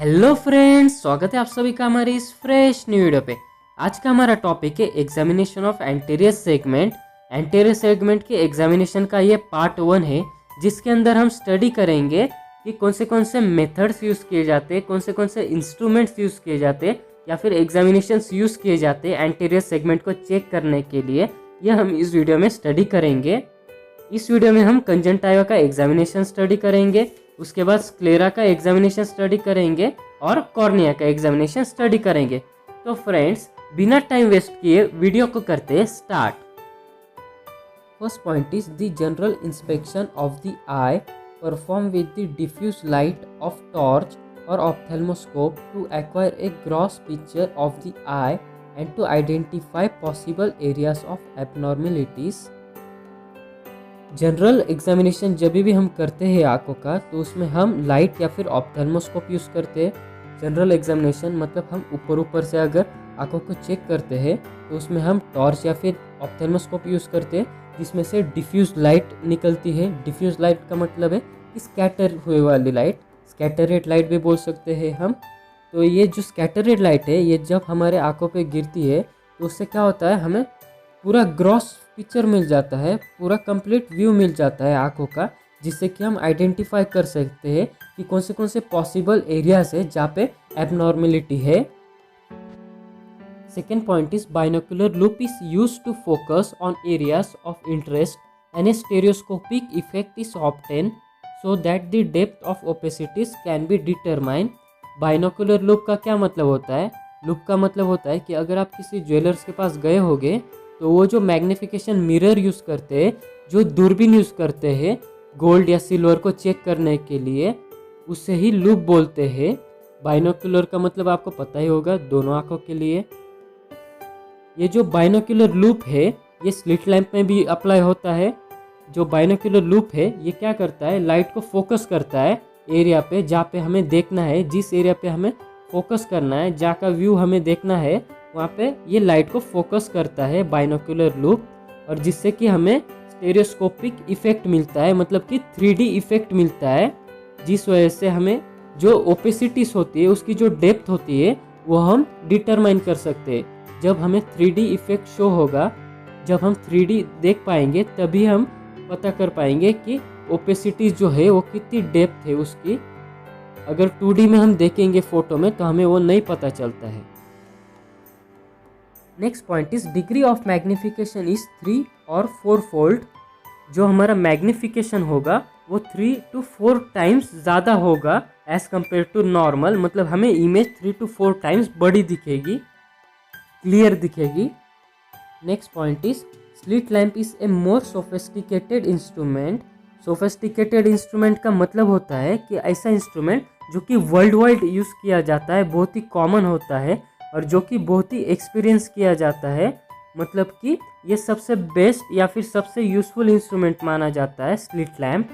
Hello friends, स्वागत है आप सभी का हमारी इस फ्रेश न्यू वीडियो पे। आज का हमारा टॉपिक है examination of anterior segment. Anterior segment के एग्जामिनेशन का ये पार्ट 1 है, जिसके अंदर हम स्टडी करेंगे कि कौन से मेथड्स यूज़ किए जाते हैं, कौन से इंस्ट्रूमेंट्स यूज़ किए जाते हैं या फिर एग्जामिनेशंस यूज़ किए जाते हैं एंटीरियर सेगमेंट को चेक करने के लिए। यह हम इस वीडियो में स्टडी करेंगे। इस वीडियो में हम कंजंक्टिवा का एग्जामिनेशन स्टडी करेंगे, उसके बाद स्क्लेरा का एग्जामिनेशन स्टडी करेंगे और कॉर्निया का एग्जामिनेशन स्टडी करेंगे। तो फ्रेंड्स, बिना टाइम वेस्ट किए वीडियो को करते हैं start. First point is the general inspection of the eye perform with the diffuse light of torch और ophthalmoscope to acquire a gross picture of the eye and to identify possible areas of abnormalities. General examination जब भी हम करते हैं आंखों का, तो उसमें हम लाइट या फिर ऑप्थेल्मोस्कोप यूज़ करते हैं। जनरल एग्जामिनेशन मतलब हम ऊपर से अगर आंखों को चेक करते हैं तो उसमें हम टॉर्च या फिर ऑप्थेल्मोस्कोप यूज़ करते हैं, जिसमें से डिफ्यूज लाइट निकलती है। डिफ्यूज लाइट का मतलब है कि स्कैटर हुए वाली लाइट, स्कैटर रेड लाइट भी बोल सकते हैं हम। तो ये जो स्कैटर रेड लाइट है, ये जब हमारे आंखों पे गिरती है तो उससे क्या होता है, हमें पूरा ग्रॉस पिक्चर मिल जाता है, पूरा कंप्लीट व्यू मिल जाता है आंखों का, जिससे कि हम आइडेंटिफाई कर सकते हैं कि कौन से पॉसिबल एरियाज है जहाँ पे एबनॉर्मेलिटी है। Second point is binocular loupe is used to focus on areas of interest and a stereoscopic effect is obtain so that the depth of opacities can be determine. Binocular loupe का क्या मतलब होता है? Loop का मतलब होता है कि अगर आप किसी ज्वेलर्स के पास गए होगे तो वो जो मैग्निफिकेशन मिरर यूज़ करते हैं, जो दूरबीन यूज़ करते हैं गोल्ड या सिल्वर को चेक करने के लिए, उससे ही लूप बोलते हैं। बाइनोकुलर का मतलब आपको पता ही होगा, दोनों आंखों के लिए। ये जो बाइनोकुलर लूप है ये स्लिट लैंप में भी अप्लाई होता है। जो बाइनोकुलर लूप है ये क्या करता है, लाइट को फोकस करता है एरिया पे जहाँ पे हमें देखना है, जिस एरिया पे हमें फोकस करना है, जहाँ का व्यू हमें देखना है, वहाँ पे ये लाइट को फोकस करता है बाइनोकुलर लूप, और जिससे कि हमें स्टेरियोस्कोपिक इफेक्ट मिलता है, मतलब कि 3D इफेक्ट मिलता है, जिस वजह से हमें जो ओपेसिटीज होती है, उसकी जो डेप्थ होती है, वो हम डिटरमाइन कर सकते हैं। जब हमें 3D इफेक्ट शो होगा, जब हम 3D देख पाएंगे, तभी हम पता कर पाएंगे कि ओपेसिटीज जो है वो कितनी डेप्थ है उसकी। अगर 2D में हम देखेंगे फोटो में तो हमें वो नहीं पता चलता है। Next point is degree of magnification is 3 और 4 फोल्ड। जो हमारा मैग्निफिकेशन होगा वो 3 to 4 टाइम्स ज़्यादा होगा एज कम्पेयर टू नॉर्मल, मतलब हमें इमेज 3 to 4 टाइम्स बड़ी दिखेगी, क्लियर दिखेगी। Next point is slit lamp is a more sophisticated instrument. Sophisticated instrument का मतलब होता है कि ऐसा इंस्ट्रूमेंट जो कि वर्ल्ड वाइड यूज़ किया जाता है, बहुत ही कॉमन होता है और जो कि बहुत ही एक्सपीरियंस किया जाता है, मतलब कि ये सबसे बेस्ट या फिर सबसे यूजफुल इंस्ट्रूमेंट माना जाता है slit lamp.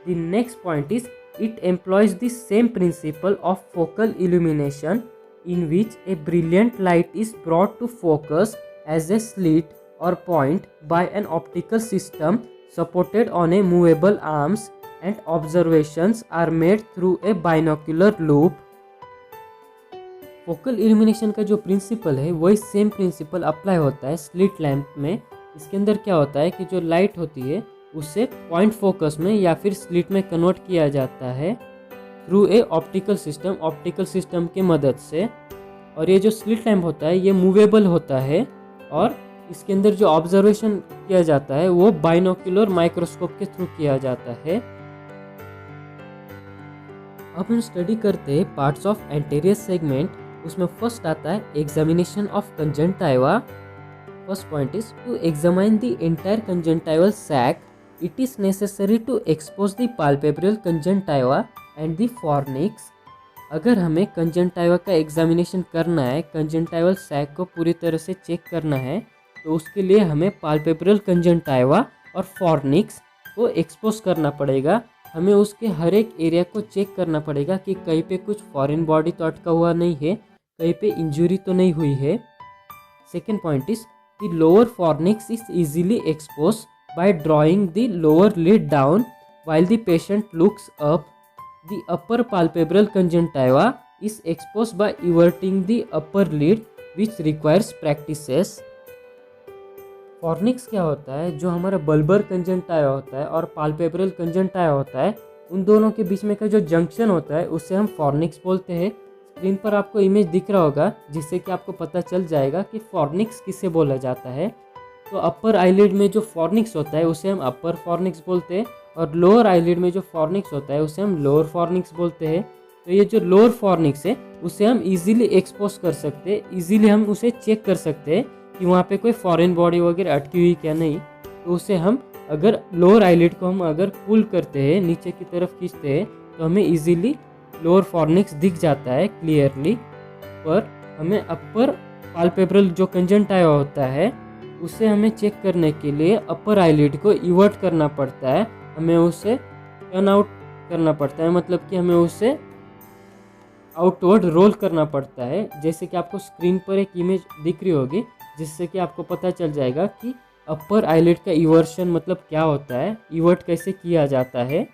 The next point is it employs the same principle of focal illumination in which a brilliant light is brought to focus as a slit और point by an optical system supported on a movable arms and observations are made through a binocular loupe. Focal illumination का जो principal है वही same principle apply होता है slit lamp में। इसके अंदर क्या होता है कि जो लाइट होती है उसे पॉइंट फोकस में या फिर स्लिट में कन्वर्ट किया जाता है थ्रू ए ऑप्टिकल सिस्टम की मदद से। और ये जो स्लिट लैम्प होता है ये मूवेबल होता है, और इसके अंदर जो ऑब्जर्वेशन किया जाता है वो बाइनोकुलर माइक्रोस्कोप के थ्रू किया जाता है। अब हम स्टडी करते हैं पार्ट्स ऑफ एंटीरियर सेगमेंट। उसमें फर्स्ट आता है examination of conjunctiva. First point is to examine the entire conjunctival sac it is necessary to expose the palpebral conjunctiva and the fornix. अगर हमें कंजंक्टिवा का एग्जामिनेशन करना है, कंजंक्टिवल सैक को पूरी तरह से चेक करना है, तो उसके लिए हमें पाल्पेब्रल कंजंक्टिवा और फॉर्निक्स को एक्सपोज करना पड़ेगा। हमें उसके हर एक एरिया को चेक करना पड़ेगा कि कहीं पे कुछ फॉरेन बॉडी तो अटका हुआ नहीं है, कहीं पे इंजरी तो नहीं हुई है। Second point is the lower fornix is easily expose by drawing the lower lid down while the patient looks up. The upper palpebral conjunctiva is exposed by everting the upper lid which requires practices. Fornix क्या होता है? जो हमारा bulbar conjunctiva होता है और palpebral conjunctiva होता है, उन दोनों के बीच में का जो जंक्शन होता है उसे हम फॉर्निक्स बोलते हैं। स्क्रीन पर आपको इमेज दिख रहा होगा जिससे कि आपको पता चल जाएगा कि फॉर्निक्स किसे बोला जाता है। तो अपर आईलिड में जो फॉर्निक्स होता है उसे हम अपर फॉर्निक्स बोलते हैं और लोअर आईलिड में जो फॉर्निक्स होता है उसे हम लोअर फॉर्निक्स बोलते हैं। तो ये जो लोअर फॉर्निक्स है उसे हम इजीली एक्सपोज कर सकते हैं, इजीली हम उसे चेक कर सकते हैं कि वहाँ पे कोई फॉरेन बॉडी वगैरह अटकी हुई क्या नहीं। तो उसे हम अगर लोअर आईलिड को हम अगर पुल करते हैं, नीचे की तरफ खींचते हैं, तो हमें इजीली लोअर फॉर्निक्स दिख जाता है क्लियरली। पर हमें अपर पाल्पेब्रल जो कंजंक्टिवा होता है उसे हमें चेक करने के लिए अपर आईलिड को इवर्ट करना पड़ता है, हमें उसे टर्न आउट करना पड़ता है, मतलब कि हमें उसे आउटवर्ड रोल करना पड़ता है। जैसे कि आपको स्क्रीन पर एक इमेज दिख रही होगी जिससे कि आपको पता चल जाएगा कि अपर आईलिड का इवर्शन मतलब क्या होता है, इवर्ट कैसे किया जाता है।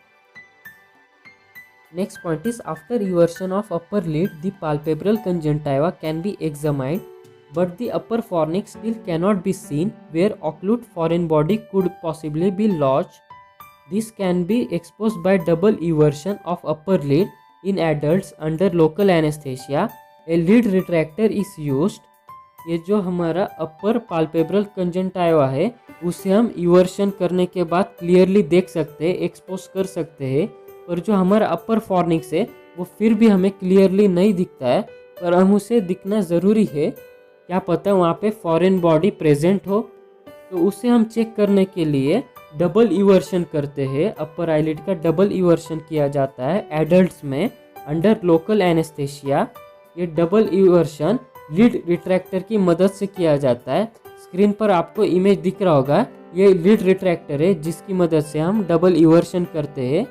Next point is after eversion of upper lid the palpebral conjunctiva can be examined but the upper fornix still cannot be seen where occluded foreign body could possibly be lodged. This can be exposed by double eversion of upper lid in adults under local anesthesia. A lid retractor is used. ये जो हमारा अपर palpebral conjunctiva है उसे हम इवर्शन करने के बाद clearly देख सकते हैं, एक्सपोज कर सकते हैं। पर जो हमारा अपर फॉर्निक्स है वो फिर भी हमें क्लियरली नहीं दिखता है, पर हम उसे दिखना ज़रूरी है। क्या पता वहाँ पे फॉरेन बॉडी प्रेजेंट हो। तो उसे हम चेक करने के लिए डबल इवर्शन करते हैं, अपर आईलिड का डबल इवर्शन किया जाता है एडल्ट्स में अंडर लोकल एनेस्थेशिया। ये डबल इवर्शन लिड रिट्रैक्टर की मदद से किया जाता है। स्क्रीन पर आपको इमेज दिख रहा होगा, ये लिड रिट्रैक्टर है जिसकी मदद से हम डबल इवर्शन करते हैं,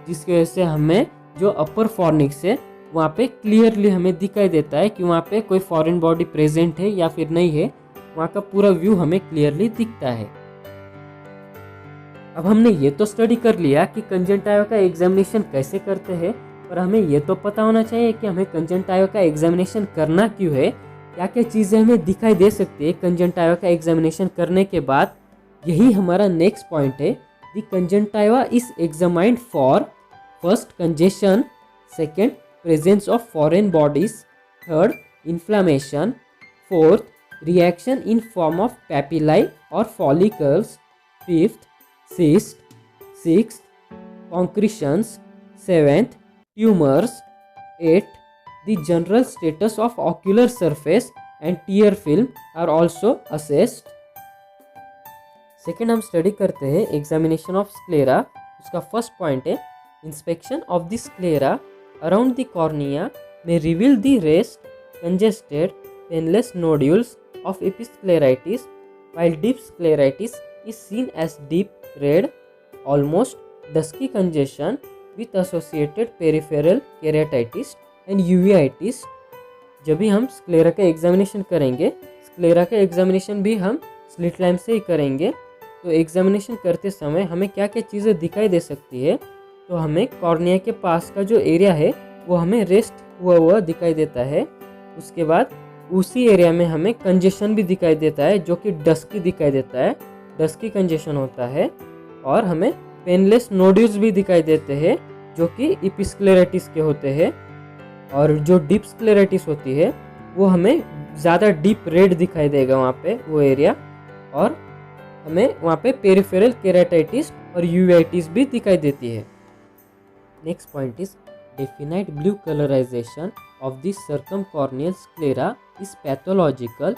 जिसकी वजह से हमें जो अपर फॉर्निक्स है वहाँ पे क्लियरली हमें दिखाई देता है कि वहाँ पे कोई फॉरेन बॉडी प्रेजेंट है या फिर नहीं है। वहाँ का पूरा व्यू हमें क्लियरली दिखता है। अब हमने ये तो स्टडी कर लिया कि कंजंक्टिवा का एग्जामिनेशन कैसे करते हैं, पर हमें ये तो पता होना चाहिए कि हमें कंजंक्टिवा का एग्जामिनेशन करना क्यों है, क्या क्या चीज़ें हमें दिखाई दे सकती है कंजंक्टिवा का एग्जामिनेशन करने के बाद। यही हमारा नेक्स्ट पॉइंट है। The conjunctiva is examined for first congestion, second presence of foreign bodies, third inflammation, fourth reaction in form of papillae or follicles, fifth cyst, sixth concretions, seventh tumors, eighth the general status of ocular surface and tear film are also assessed. Second हम study करते हैं examination of sclera. उसका first point है inspection of the sclera around the cornea may reveal the raised, congested, painless nodules of episcleritis, while deep scleritis is seen as deep red, almost dusky congestion with associated peripheral keratitis and uveitis. जब भी हम sclera का examination करेंगे, sclera का examination भी हम slit lamp से ही करेंगे। तो एग्जामिनेशन करते समय हमें क्या क्या चीज़ें दिखाई दे सकती है, तो हमें कॉर्निया के पास का जो एरिया है वो हमें रेस्ट हुआ दिखाई देता है। उसके बाद उसी एरिया में हमें कंजेशन भी दिखाई देता है जो कि डस्की दिखाई देता है, डस्की कंजेशन होता है। और हमें पेनलेस नोड्यूल्स भी दिखाई देते हैं जो कि एपिस्क्लेराइटिस के होते हैं। और जो डीप स्क्लेराइटिस होती है वो हमें ज़्यादा डीप रेड दिखाई देगा वहाँ पे वो एरिया, और हमें वहाँ पे पेरिफेरल केराटाइटिस और यूवेटिस भी दिखाई देती है। Next point is definite blue colorization of the circumcorneal sclera is pathological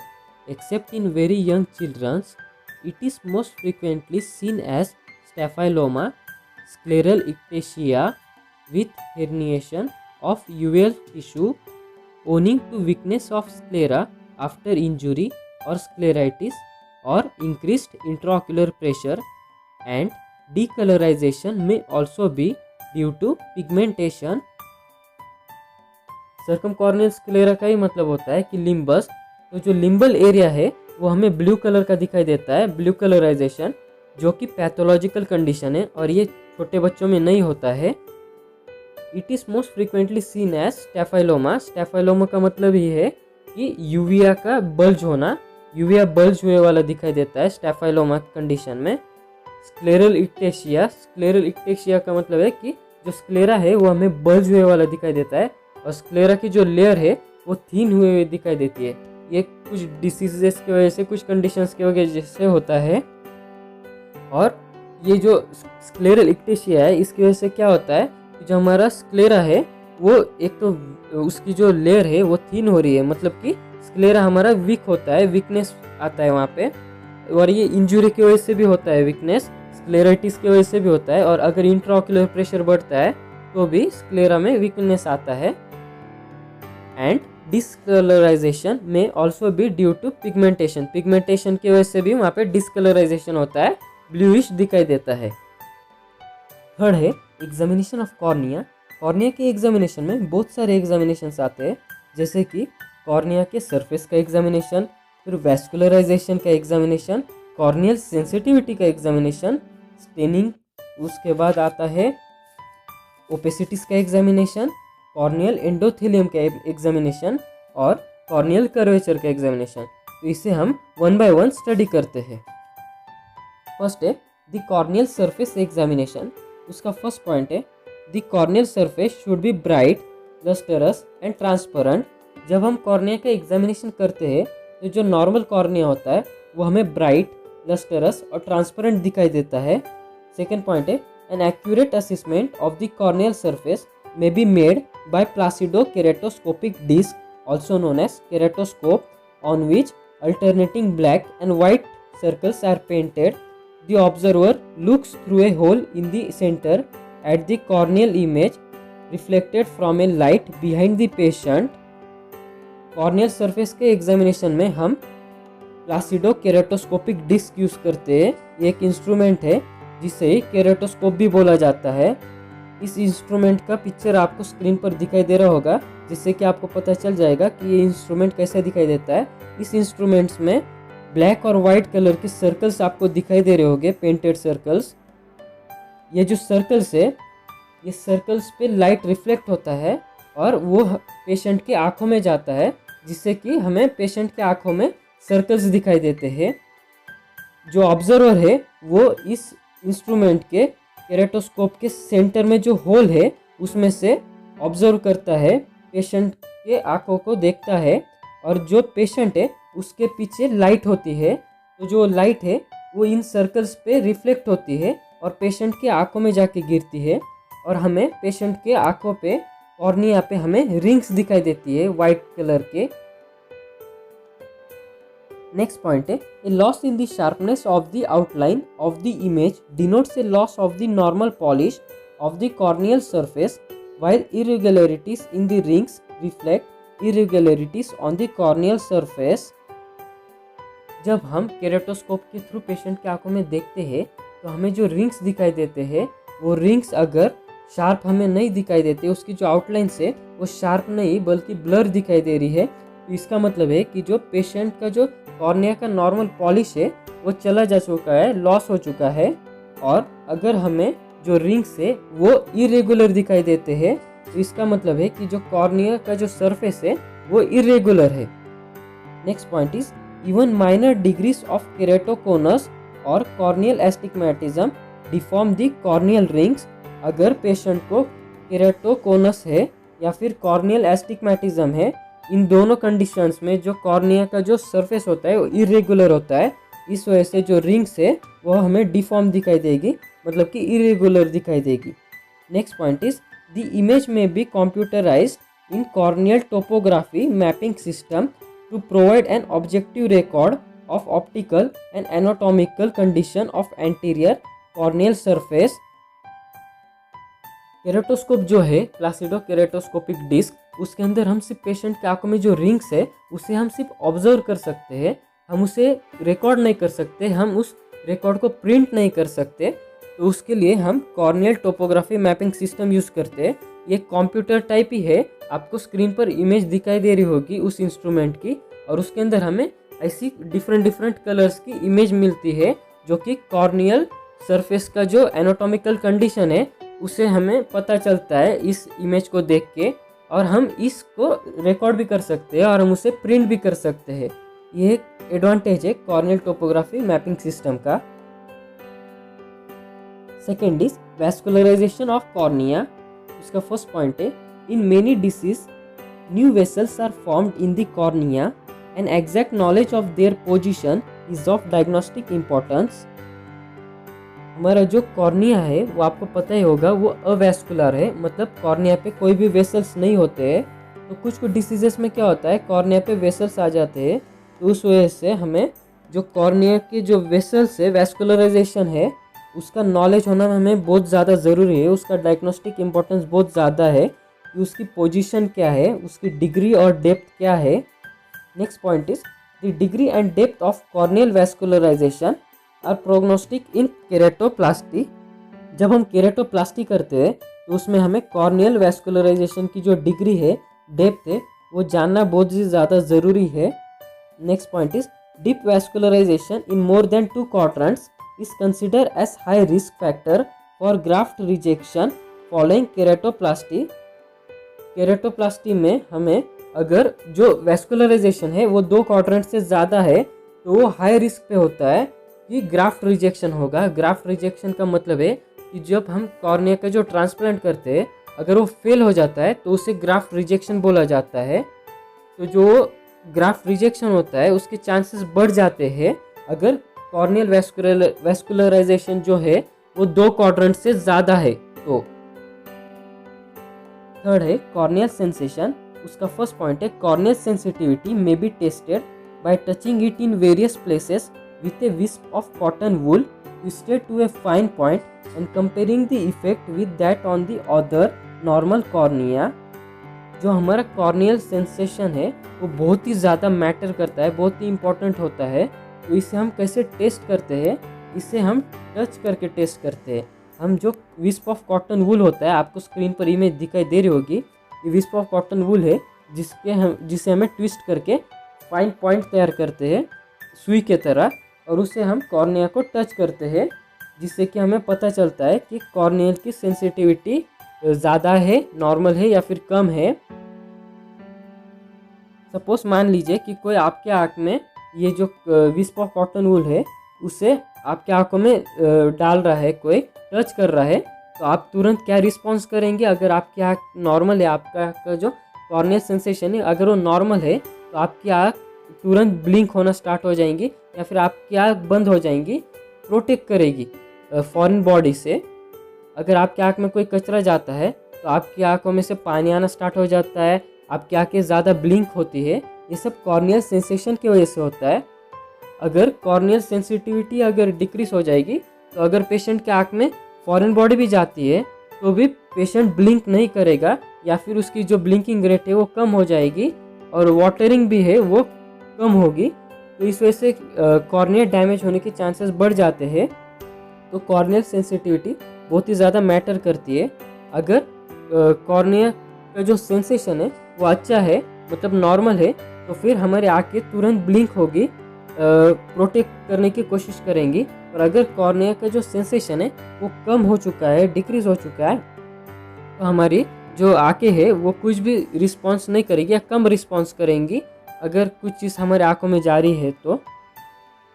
except in very young children. It is most frequently seen as staphyloma, scleral ectasia with herniation of uveal tissue owing to weakness of sclera after injury or scleritis or increased intraocular pressure, and decolorization may also be due to pigmentation. Circumcorneal sclera का ही मतलब होता है कि limbus, तो जो limbal area है वो हमें ब्लू कलर का दिखाई देता है, ब्लू कलराइजेशन, जो कि पैथोलॉजिकल कंडीशन है और ये छोटे बच्चों में नहीं होता है। It is most frequently seen as staphyloma. Staphyloma का मतलब ये है कि यूविया का बल्ज होना, यूविया बल्ज हुए वाला दिखाई देता है स्टेफाइलोमा कंडीशन में। स्क्लेरल इक्टेशिया, स्क्लेरल इक्टेशिया का मतलब है कि जो स्क्लेरा है वो हमें बल्ज हुए वाला दिखाई देता है और स्क्लेरा की जो लेयर है वो थीन हुए हुए दिखाई देती है। ये कुछ डिसीजेस की वजह से, कुछ कंडीशंस की वजह से होता है। और ये जो स्क्लेरल इक्टेशिया है इसकी वजह से क्या होता है कि जो हमारा स्क्लेरा है वो एक तो उसकी जो लेयर है वो थीन हो रही है, मतलब कि स्क्लेरा हमारा वीक होता है, वीकनेस आता है वहाँ पे। और ये इंजुरी की वजह से भी होता है वीकनेस, स्क्लेराइटिस की वजह से भी होता है। और अगर इंट्राओक्यूलर प्रेशर बढ़ता है तो भी स्क्लेरा में वीकनेस आता है। एंड डिस्कलराइजेशन में also be due to pigmentation, pigmentation की वजह से भी वहाँ पे डिस्कलराइजेशन होता है, ब्लूइश दिखाई देता है। थर्ड है एग्जामिनेशन ऑफ कॉर्निया। कॉर्निया के एग्जामिनेशन में बहुत सारे एग्जामिनेशंस आते हैं, जैसे कि कॉर्निया के सरफेस का एग्जामिनेशन, फिर वैस्कुलराइजेशन का एग्जामिनेशन, कॉर्नियल सेंसिटिविटी का एग्जामिनेशन, स्टेनिंग, उसके बाद आता है ओपेसिटीज का एग्जामिनेशन, कॉर्नियल एंडोथेलियम का एग्जामिनेशन और कॉर्नियल कर्वेचर का एग्जामिनेशन। तो इसे हम वन बाय वन स्टडी करते हैं। फर्स्ट है द कॉर्नियल सरफेस एग्जामिनेशन। उसका फर्स्ट पॉइंट है the corneal surface should be bright, lustrous and transparent. जब हम कॉर्निया का एग्जामिनेशन करते हैं तो जो नॉर्मल कॉर्निया होता है वो हमें ब्राइट, लस्टरस और ट्रांसपेरेंट दिखाई देता है। सेकेंड पॉइंट है an accurate assessment of the corneal surface may be made by placido-keratoscopic disc, also known as keratoscope, on which alternating black and white circles are painted. The observer looks through a hole in the center at the corneal image reflected from a light behind the patient. Corneal surface के examination में हम प्लासिडो केराटोस्कोपिक disc use करते हैं। ये एक instrument है जिसे केराटोस्कोप भी बोला जाता है। इस इंस्ट्रूमेंट का पिक्चर आपको स्क्रीन पर दिखाई दे रहा होगा, जिससे कि आपको पता चल जाएगा कि ये इंस्ट्रूमेंट कैसा दिखाई देता है। इस इंस्ट्रूमेंट्स में ब्लैक और वाइट कलर के सर्कल्स आपको दिखाई दे रहे होंगे, पेंटेड सर्कल्स। ये जो सर्कल्स है, ये सर्कल्स पे लाइट रिफ्लेक्ट होता है और वो पेशेंट के आँखों में जाता है, जिससे कि हमें पेशेंट के आँखों में सर्कल्स दिखाई देते हैं। जो ऑब्जर्वर है वो इस इंस्ट्रूमेंट के केराटोस्कोप के सेंटर में जो होल है उसमें से ऑब्जर्व करता है, पेशेंट के आंखों को देखता है। और जो पेशेंट है उसके पीछे लाइट होती है, तो जो लाइट है वो इन सर्कल्स पे रिफ्लेक्ट होती है और पेशेंट के आंखों में जाके गिरती है और हमें पेशेंट के आंखों पे, कॉर्निया पे हमें रिंग्स दिखाई देती है वाइट कलर के। नेक्स्ट पॉइंट है a loss in the sharpness of the outline of the image denotes a loss of the normal polish of the corneal surface, while irregularities in the rings reflect irregularities on the corneal surface. जब हम केराटोस्कोप के through patient की आंखों में देखते हैं तो हमें जो रिंग्स दिखाई देते हैं वो रिंग्स अगर शार्प हमें नहीं दिखाई देते, उसकी जो आउटलाइंस है वो शार्प नहीं बल्कि ब्लर दिखाई दे रही है, तो इसका मतलब है कि जो पेशेंट का जो कॉर्निया का नॉर्मल पॉलिश है वो चला जा चुका है, लॉस हो चुका है। और अगर हमें जो रिंग्स है वो इरेगुलर दिखाई देते हैं, तो इसका मतलब है कि जो कॉर्निया का जो सरफेस है वो इरेगुलर है। Next point is even minor degrees of keratoconus और corneal astigmatism deform the corneal rings. अगर पेशेंट को केराटोकोनस है या फिर कॉर्नियल एस्टिग्मेटिज्म है, इन दोनों कंडीशंस में जो कॉर्निया का जो सरफेस होता है वो इरेगुलर होता है, इस वजह से जो रिंग्स है वो हमें डिफॉर्म दिखाई देगी, मतलब कि इरेगुलर दिखाई देगी। Next point is the image may be computerized in corneal topography mapping system to provide an objective record of optical and anatomical condition of anterior corneal surface. Keratoscope जो है प्लासिडो केराटोस्कोपिक डिस्क, उसके अंदर हम सिर्फ पेशेंट की आंखों में जो रिंग्स है उसे हम सिर्फ ऑब्जर्व कर सकते हैं, हम उसे रिकॉर्ड नहीं कर सकते, हम उस रिकॉर्ड को प्रिंट नहीं कर सकते। तो उसके लिए हम corneal topography mapping system use करते हैं। ये कंप्यूटर टाइप ही है, आपको स्क्रीन पर इमेज दिखाई दे रही होगी उस इंस्ट्रूमेंट की, और उसके अंदर हमें ऐसी डिफरेंट कलर्स की इमेज मिलती है जो कि कॉर्नियल सरफेस का जो एनाटॉमिकल कंडीशन है उसे हमें पता चलता है इस इमेज को देख के, और हम इसको रिकॉर्ड भी कर सकते हैं और हम उसे प्रिंट भी कर सकते हैं। ये एक एडवांटेज है कॉर्नियल टोपोग्राफी मैपिंग सिस्टम का। Second is vascularisation of cornea. उसका फर्स्ट पॉइंट है, in many disease new vessels are formed in the cornea and exact knowledge of their position is of diagnostic importance. हमारा जो cornea है वो आपको पता ही होगा, वो अवैस्कुलर है, मतलब कॉर्निया पे कोई भी वेसल्स नहीं होते हैं। तो कुछ डिसीजेस में क्या होता है, कॉर्निया पे वेसल्स आ जाते हैं, तो उस वजह से हमें जो कॉर्निया के जो वेसल्स है, वैस्कुलराइजेशन है, उसका नॉलेज होना हमें बहुत ज़्यादा ज़रूरी है। उसका डायग्नोस्टिक इम्पोर्टेंस बहुत ज़्यादा है कि उसकी पोजीशन क्या है, उसकी डिग्री और डेप्थ क्या है। Next point is the degree and depth of corneal vascularization are prognostic in keratoplasty. जब हम केरेटोप्लास्टी करते हैं तो उसमें हमें कॉर्नियल वैस्कुलराइजेशन की जो डिग्री है, डेप्थ है, वो जानना बहुत ही ज़्यादा ज़रूरी है। Next point is deep vascularisation in more than 2 quadrants is considered as high risk factor for graft rejection following keratoplasty। केरेटोप्लास्टी में हमें अगर जो वैस्कुलराइजेशन है वो 2 क्वाड्रेंट से ज़्यादा है तो वो हाई रिस्क पे होता है कि ग्राफ्ट रिजेक्शन होगा। ग्राफ्ट रिजेक्शन का मतलब है कि जब हम कॉर्निया का जो ट्रांसप्लांट करते हैं, अगर वो फेल हो जाता है तो उसे ग्राफ्ट रिजेक्शन बोला जाता है। तो जो ग्राफ्ट रिजेक्शन होता है उसके चांसेस बढ़ जाते हैं अगर कॉर्नियल वैस्कुलराइजेशन जो है वो 2 क्वाड्रेंट से ज़्यादा है तो। थर्ड है कॉर्नियल सेंसेशन। उसका फर्स्ट पॉइंट है, corneal sensitivity may be tested by touching it in various places with a wisp of cotton wool twisted to a fine point and comparing the effect with that on the other normal cornea। जो हमारा corneal sensation है वो बहुत ही ज़्यादा matter करता है, बहुत ही important होता है। तो इसे हम कैसे टेस्ट करते हैं, इसे हम टच करके टेस्ट करते हैं। हम जो विस्प ऑफ कॉटन वूल होता है, आपको स्क्रीन पर इमेज दिखाई दे रही होगी, ये विस्प ऑफ कॉटन वूल है जिसे हमें ट्विस्ट करके फाइन पॉइंट तैयार करते हैं सुई के तरह, और उसे हम कॉर्निया को टच करते हैं, जिससे कि हमें पता चलता है कि कॉर्नियल की सेंसिटिविटी ज़्यादा है, नॉर्मल है या फिर कम है। सपोज मान लीजिए कि कोई आपके आँख में ये जो विस्प ऑफ कॉटन वूल है उसे आपके आँखों में डाल रहा है, कोई टच कर रहा है, तो आप तुरंत क्या रिस्पॉन्स करेंगे। अगर आपकी आँख नॉर्मल है, आपका जो कॉर्नियल सेंसेशन है अगर वो नॉर्मल है, तो आपकी आँख तुरंत ब्लिंक होना स्टार्ट हो जाएंगी या फिर आपकी आँख बंद हो जाएंगी, प्रोटेक्ट करेगी फॉरेन बॉडी से। अगर आपकी आँख में कोई कचरा जाता है तो आपकी आँखों में से पानी आना स्टार्ट हो जाता है, आपकी आँखें ज़्यादा ब्लिंक होती है। ये सब कॉर्नियल सेंसेशन की वजह से होता है। अगर कॉर्नियल सेंसिटिविटी अगर डिक्रीज हो जाएगी तो अगर पेशेंट के आँख में फॉरेन बॉडी भी जाती है तो भी पेशेंट ब्लिंक नहीं करेगा, या फिर उसकी जो ब्लिंकिंग रेट है वो कम हो जाएगी और वाटरिंग भी है वो कम होगी। तो इस वजह से कॉर्निया डैमेज होने के चांसेस बढ़ जाते हैं। तो कॉर्नियल सेंसिटिविटी बहुत ही ज़्यादा मैटर करती है। अगर कॉर्निया का जो सेंसेशन है वो अच्छा है, मतलब नॉर्मल है, तो फिर हमारी आँखें तुरंत ब्लिंक होगी, प्रोटेक्ट करने की कोशिश करेंगी। और अगर कॉर्निया का जो सेंसेशन है वो कम हो चुका है, डिक्रीज हो चुका है, तो हमारी जो आँखें हैं वो कुछ भी रिस्पॉन्स नहीं करेगी या कम रिस्पॉन्स करेंगी अगर कुछ चीज़ हमारे आँखों में जा रही है तो।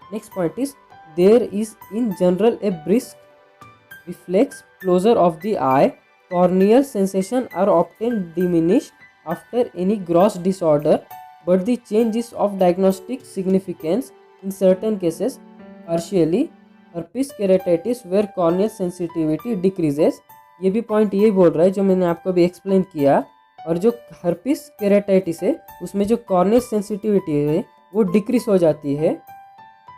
Next point is there is in general a brisk reflex closure of the eye. Corneal sensation are often diminished after any gross disorder but the change is of diagnostic significance in certain cases, partially herpes keratitis where corneal sensitivity decreases. ये भी point यही बोल रहा है जो मैंने आपको अभी एक्सप्लेन किया। और जो हर्पिस केरेटाइटिस है उसमें जो कॉर्नियल सेंसिटिविटी है वो डिक्रीज हो जाती है।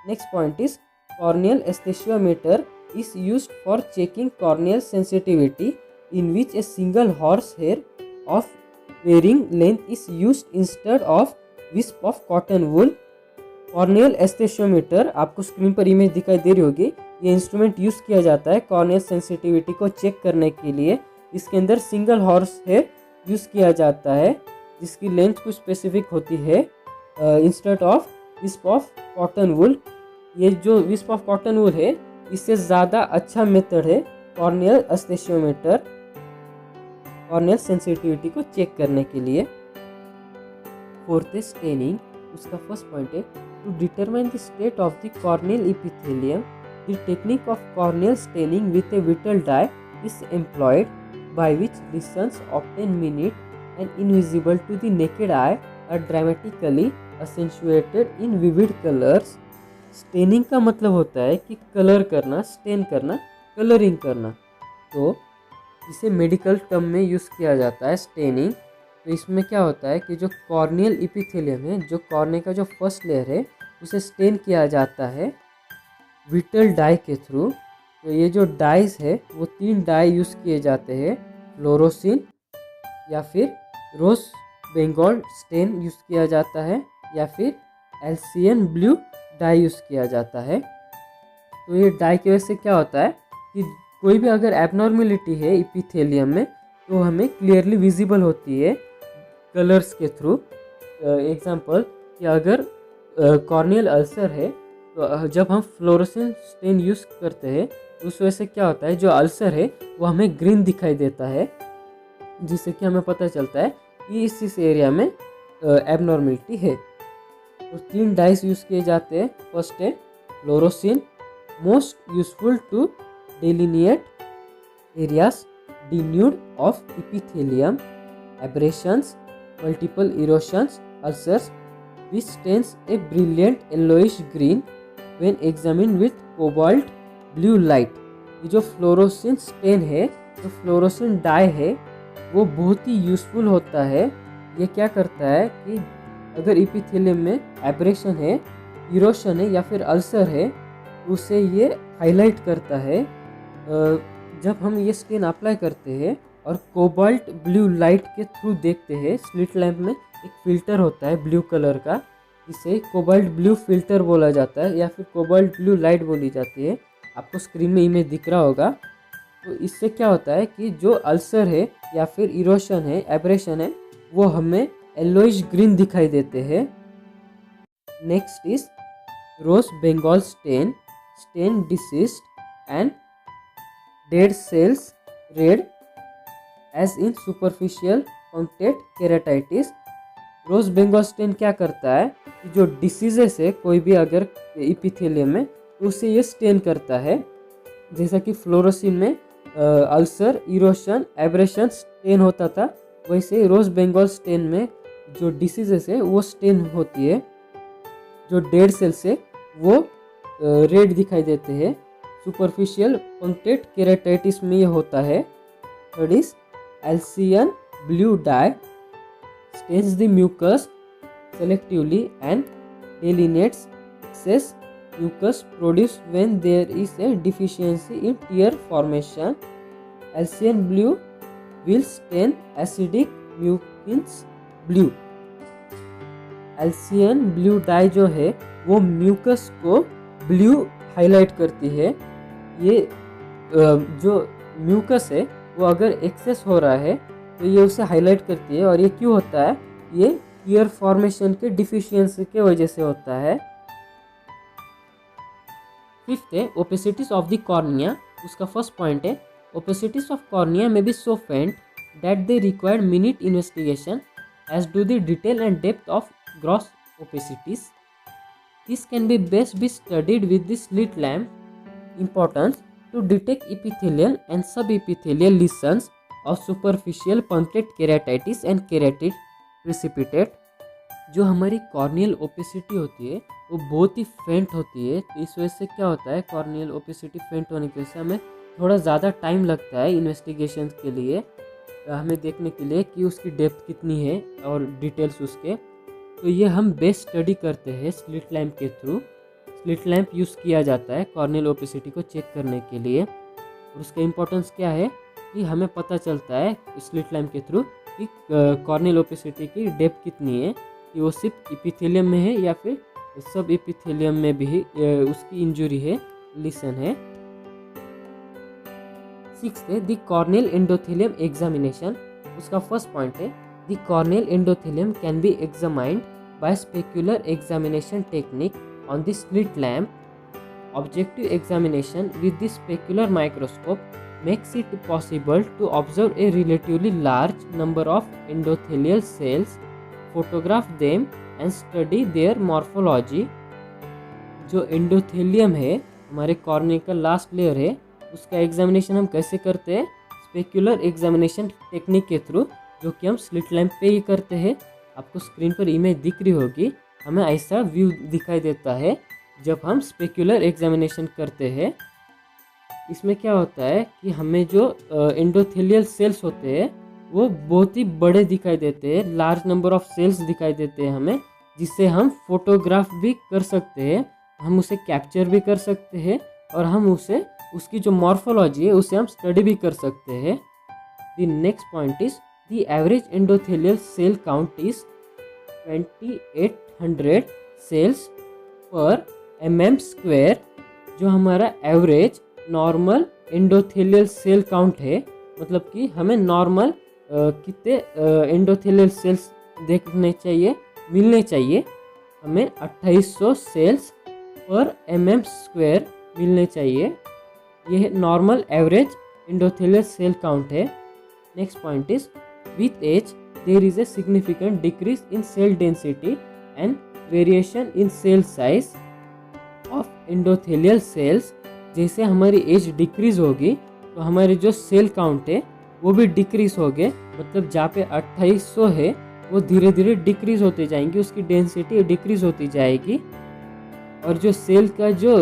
Next point is corneal aesthesiometer is used for checking corneal sensitivity in which a single horse hair of varying length is used instead of wisp of cotton wool. Corneal aesthesiometer, आपको screen पर image दिखाई दे रही होगी, ये instrument use किया जाता है corneal sensitivity को चेक करने के लिए। इसके अंदर सिंगल हॉर्स हेयर यूज़ किया जाता है जिसकी लेंथ कुछ स्पेसिफिक होती है instead of wisp of cotton वूल। ये जो विस्प ऑफ कॉटन वूल है इससे ज़्यादा अच्छा मेथड है कॉर्नियल एस्थेशियोमीटर, कॉर्नियल सेंसिटिविटी को चेक करने के लिए। फोर्थ है स्टेनिंग। उसका फर्स्ट पॉइंट है to determine the state of the corneal epithelium the technique of corneal staining with a vital dye is employed by which lesions obtain minute and invisible to the naked eye are dramatically accentuated in vivid colours. Staining का मतलब होता है कि colour करना, stand करना, colouring करना। तो इसे मेडिकल टर्म में यूज़ किया जाता है स्टेनिंग। तो इसमें क्या होता है कि जो कॉर्नियल इपिथेलियम है, जो कॉर्निया का जो फर्स्ट लेयर है, उसे स्टेन किया जाता है विटल डाई के थ्रू। तो ये जो डाइस है वो 3 डाई यूज़ किए जाते हैं, फ्लोरोसिन या फिर रोज बंगाल स्टेन यूज़ किया जाता है या फिर एल्सियन ब्लू डाई यूज़ किया जाता है। तो ये डाई की वजह से क्या होता है कि कोई भी अगर एबनॉर्मेलिटी है इपिथेलियम में तो हमें क्लियरली विजिबल होती है कलर्स के थ्रू। एग्जांपल कि अगर कॉर्नियल अल्सर है तो जब हम फ्लोरोसेंट स्टेन यूज़ करते हैं तो उस वजह से क्या होता है, जो अल्सर है वो हमें ग्रीन दिखाई देता है, जिससे कि हमें पता चलता है कि इस एरिया में एबनॉर्मेलिटी है। तो 3 डाइस यूज़ किए जाते हैं। फर्स्ट है fluorescein, most useful to delineate areas denuded of epithelium, abrasions, multiple erosions, ulcers, which stains a brilliant yellowish green when examined with cobalt blue light। ये जो फ्लोरोसिन स्टेन है, जो फ्लोरोसिन डाई है, वो बहुत ही यूज़फुल होता है। ये क्या करता है कि अगर इपिथेलियम में एब्रेशन है, इरोशन है या फिर अल्सर है, उसे ये हाईलाइट करता है। जब हम ये स्टेन अप्लाई करते हैं और कोबाल्ट ब्लू लाइट के थ्रू देखते हैं, स्लिट लैम्प में एक फ़िल्टर होता है ब्लू कलर का, इसे कोबाल्ट ब्लू फिल्टर बोला जाता है या फिर कोबाल्ट ब्लू लाइट बोली जाती है। आपको स्क्रीन में इमेज दिख रहा होगा। तो इससे क्या होता है कि जो अल्सर है या फिर इरोशन है, एब्रेशन है, वो हमें येलोइश ग्रीन दिखाई देते हैं। Next is rose bengal stain, stain diseased and dead cells red as in superficial punctate keratitis। Rose bengal stain क्या करता है कि जो डिसीजेस है कोई भी अगर इपिथेलियम में, तो उसे ये स्टेन करता है। जैसा कि फ्लोरोसिन में अल्सर, इरोशन, एब्रेशन स्टेन होता था, वैसे रोज बंगाल स्टेन में जो डिसीजेस है वो स्टेन होती है। जो डेड सेल्स है वो रेड दिखाई देते हैं। सुपरफिशियल पंक्टेट केराटाइटिस में ये होता है। Third is alcian blue dye stains the mucus selectively and delineates excess mucus produced when there is a deficiency in tear formation। Alcian blue will stain acidic mucins blue। Alcian blue die जो है वो mucus को blue highlight करती है। ये जो mucus है वो अगर एक्सेस हो रहा है तो ये उसे हाईलाइट करती है। और ये क्यों होता है? ये ईयर फॉर्मेशन के डिफिशियंसी के वजह से होता है। फिफ्थ है ओपेसिटीज ऑफ द कॉर्निया। उसका फर्स्ट पॉइंट है opacities of cornea may be so faint that they require minute investigation as do the detail and depth of gross opacities. This can be best be studied with the slit lamp. Importance to detect epithelial and subepithelial lesions of superficial punctate keratitis and keratid precipitate। जो हमारी corneal opacity होती है वो बहुत ही फेंट होती है। तो इस वजह से क्या होता है, कॉर्नियल ओपेसिटी फेंट होने की वजह से हमें थोड़ा ज़्यादा टाइम लगता है इन्वेस्टिगेशन के लिए, हमें देखने के लिए कि उसकी डेप्थ कितनी है और डिटेल्स उसके। तो ये हम बेस स्टडी करते हैं स्लिट लैम्प के थ्रू। स्लिट लैम्प यूज़ किया जाता है कॉर्नियल ओपेसिटी को चेक करने के लिए। और उसका इम्पोर्टेंस क्या है कि हमें पता चलता है स्लिट लैम्प के थ्रू कि कॉर्नियल ओपेसिटी की डेप्थ कितनी है, कि वो सिर्फ इपिथेलियम में है या फिर सब इपिथेलियम में भी उसकी इंजुरी है, लीसन है। Sixth is the corneal endothelium examination. उसका फर्स्ट पॉइंट है the corneal endothelium can be examined by specular examination technique on the slit lamp. Objective examination with the specular microscope makes it possible to observe a relatively large number of endothelial cells, photograph them and study their morphology. जो endothelium है, हमारे cornea का last layer है, उसका examination हम कैसे करते हैं? स्पेक्युलर एग्जामिनेशन टेक्निक के थ्रू, जो कि हम स्लिट लैम्प पे ही करते हैं। आपको स्क्रीन पर इमेज दिख रही होगी, हमें ऐसा व्यू दिखाई देता है जब हम स्पेक्युलर एग्जामिनेशन करते हैं। इसमें क्या होता है कि हमें जो एंडोथेलियल सेल्स होते हैं वो बहुत ही बड़े दिखाई देते हैं, लार्ज नंबर ऑफ सेल्स दिखाई देते हैं हमें, जिससे हम फोटोग्राफ भी कर सकते हैं, हम उसे कैप्चर भी कर सकते हैं और हम उसे उसकी जो मॉर्फोलॉजी है उसे हम स्टडी भी कर सकते हैं। The next point is the average endothelial cell count is 2800 cells per mm²। जो हमारा average normal endothelial cell count है, मतलब कि हमें नॉर्मल कितने एंडोथेलियल सेल्स देखने चाहिए, मिलने चाहिए, हमें 2800 सेल्स पर mm² मिलने चाहिए। यह normal average endothelial cell count है। Next point is with age there is a significant decrease in cell density and variation in cell size of endothelial cells. जैसे हमारी एज डिक्रीज होगी तो हमारे जो सेल काउंट है वो भी डिक्रीज होंगे, मतलब जहाँ पे 2800 है वो धीरे धीरे डिक्रीज होते जाएंगे, उसकी डेंसिटी डिक्रीज होती जाएगी और जो सेल का जो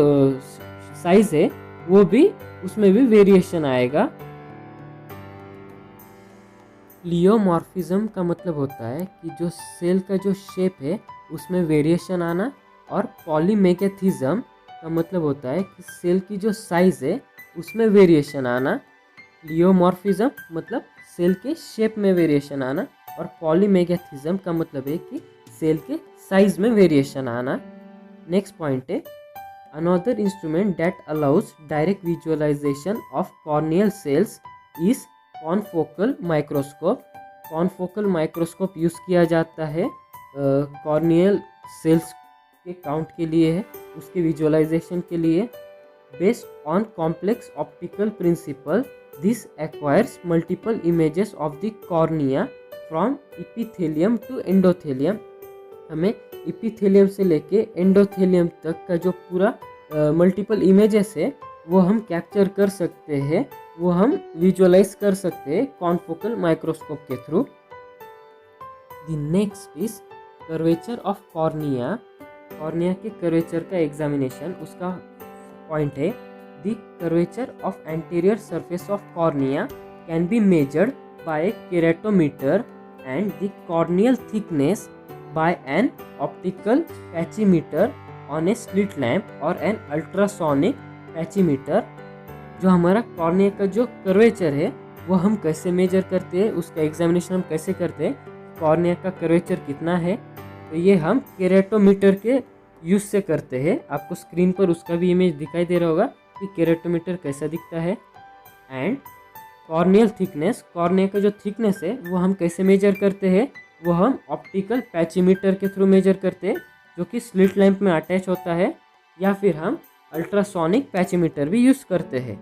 साइज है वो भी, उसमें भी वेरिएशन आएगा। प्लियोमॉर्फिज्म का मतलब होता है कि जो सेल का जो शेप है उसमें वेरिएशन आना, और पॉलीमेगैथिज्म का मतलब होता है कि सेल की जो साइज है उसमें वेरिएशन आना। प्लियोमॉर्फिज्म मतलब सेल के शेप में वेरिएशन आना और पॉलीमेगैथिज्म का मतलब है कि सेल के साइज में वेरिएशन आना। नेक्स्ट पॉइंट है another instrument that allows direct visualization of corneal cells is confocal microscope. Confocal microscope use किया जाता है कॉर्नियल सेल्स के काउंट के लिए है, उसके विजुअलाइजेशन के लिए। Based on complex optical principle this acquires multiple images of the cornea from epithelium to endothelium. हमें इपिथेलियम से लेके एंडोथेलियम तक का जो पूरा मल्टीपल इमेजेस है वो हम कैप्चर कर सकते हैं, वो हम विजुअलाइज कर सकते हैं कॉनफोकल माइक्रोस्कोप के थ्रू। The next is curvature of cornea. Cornea के कर्वेचर का एग्जामिनेशन, उसका पॉइंट है the curvature of anterior surface of cornea can be measured by keratometer and the corneal thickness by an optical pachymeter on a slit lamp और an ultrasonic pachymeter. जो हमारा cornea का जो curvature है वो हम कैसे मेजर करते हैं, उसका एग्जामिनेशन हम कैसे करते हैं, कॉर्निया का कर्वेचर कितना है, तो ये हम केराटोमीटर के यूज़ से करते हैं। आपको स्क्रीन पर उसका भी इमेज दिखाई दे रहा होगा कि केराटोमीटर कैसा दिखता है। एंड कॉर्नियल थिकनेस, कॉर्निया का जो थिकनेस है वो हम कैसे मेजर करते हैं, वो हम ऑप्टिकल पैचीमीटर के थ्रू मेजर करते हैं, जो कि स्लिट लैम्प में अटैच होता है, या फिर हम अल्ट्रासोनिक पैचीमीटर भी यूज़ करते हैं।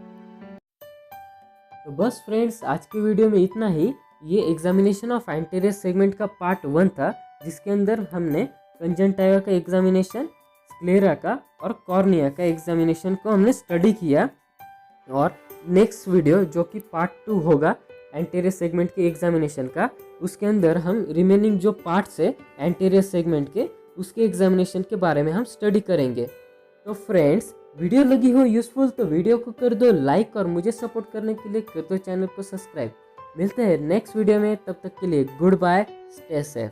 तो बस फ्रेंड्स, आज की वीडियो में इतना ही। ये एग्जामिनेशन ऑफ एंटीरियर सेगमेंट का पार्ट 1 था, जिसके अंदर हमने कंजंक्टिवा का एग्जामिनेशन, स्क्लेरा का और कॉर्निया का एग्जामिनेशन को हमने स्टडी किया। और नेक्स्ट वीडियो जो कि पार्ट 2 होगा एंटीरियर सेगमेंट के एग्जामिनेशन का, उसके अंदर हम रिमेनिंग जो पार्ट्स है एंटीरियर सेगमेंट के, उसके एग्जामिनेशन के बारे में हम स्टडी करेंगे। तो फ्रेंड्स, वीडियो लगी हो यूजफुल तो वीडियो को कर दो लाइक और मुझे सपोर्ट करने के लिए कर दो चैनल को सब्सक्राइब। मिलते हैं नेक्स्ट वीडियो में, तब तक के लिए गुड बाय, स्टे सेफ।